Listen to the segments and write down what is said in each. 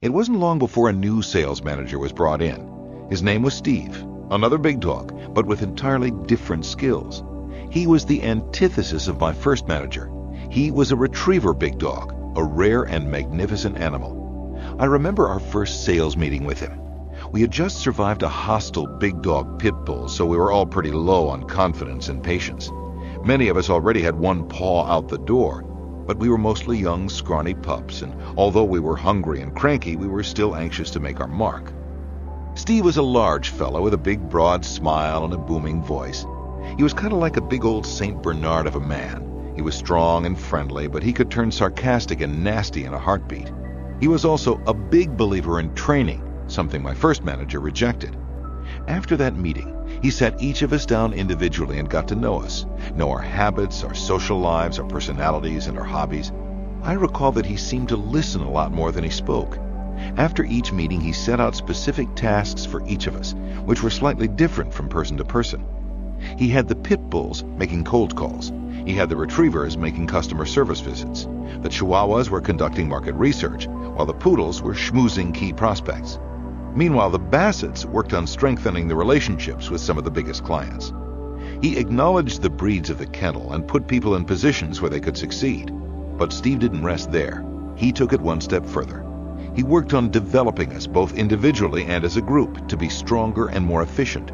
It wasn't long before a new sales manager was brought in. His name was Steve, another big dog, but with entirely different skills. He was the antithesis of my first manager. He was a retriever big dog, a rare and magnificent animal. I remember our first sales meeting with him. We had just survived a hostile big dog pit bull, so we were all pretty low on confidence and patience. Many of us already had one paw out the door, but we were mostly young, scrawny pups, and although we were hungry and cranky, we were still anxious to make our mark. Steve was a large fellow with a big, broad smile and a booming voice. He was kind of like a big old St. Bernard of a man. He was strong and friendly, but he could turn sarcastic and nasty in a heartbeat. He was also a big believer in training, something my first manager rejected. After that meeting, he sat each of us down individually and got to know us, know our habits, our social lives, our personalities, and our hobbies. I recall that he seemed to listen a lot more than he spoke. After each meeting, he set out specific tasks for each of us, which were slightly different from person to person. He had the pit bulls making cold calls. He had the retrievers making customer service visits. The chihuahuas were conducting market research, while the poodles were schmoozing key prospects. Meanwhile, the bassets worked on strengthening the relationships with some of the biggest clients. He acknowledged the breeds of the kennel and put people in positions where they could succeed. But Steve didn't rest there. He took it one step further. He worked on developing us both individually and as a group to be stronger and more efficient.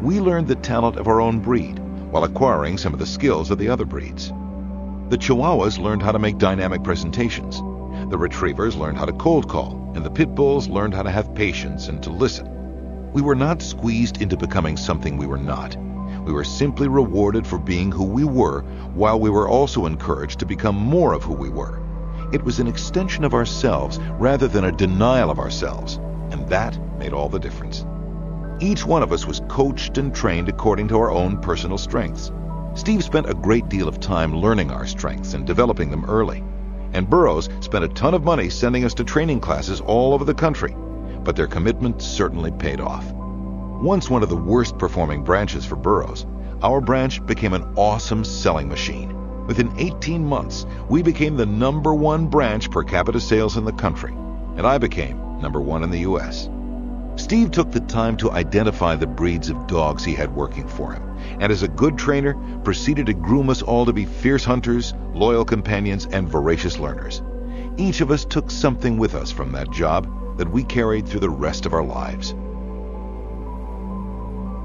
We learned the talent of our own breed while acquiring some of the skills of the other breeds. The chihuahuas learned how to make dynamic presentations. The retrievers learned how to cold call, and the pit bulls learned how to have patience and to listen. We were not squeezed into becoming something we were not. We were simply rewarded for being who we were, while we were also encouraged to become more of who we were. It was an extension of ourselves rather than a denial of ourselves, and that made all the difference. Each one of us was coached and trained according to our own personal strengths. Steve spent a great deal of time learning our strengths and developing them early. And Burroughs spent a ton of money sending us to training classes all over the country, but their commitment certainly paid off. Once one of the worst performing branches for Burroughs, our branch became an awesome selling machine. Within 18 months, we became the #1 branch per capita sales in the country, and I became #1 in the U.S. Steve took the time to identify the breeds of dogs he had working for him, and as a good trainer, proceeded to groom us all to be fierce hunters, loyal companions, and voracious learners. Each of us took something with us from that job that we carried through the rest of our lives.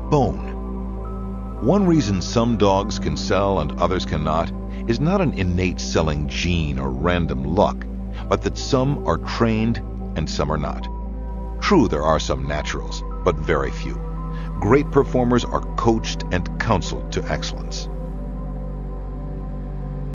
Bone. One reason some dogs can sell and others cannot is not an innate selling gene or random luck, but that some are trained and some are not. True, there are some naturals, but very few. Great performers are coached and counseled to excellence.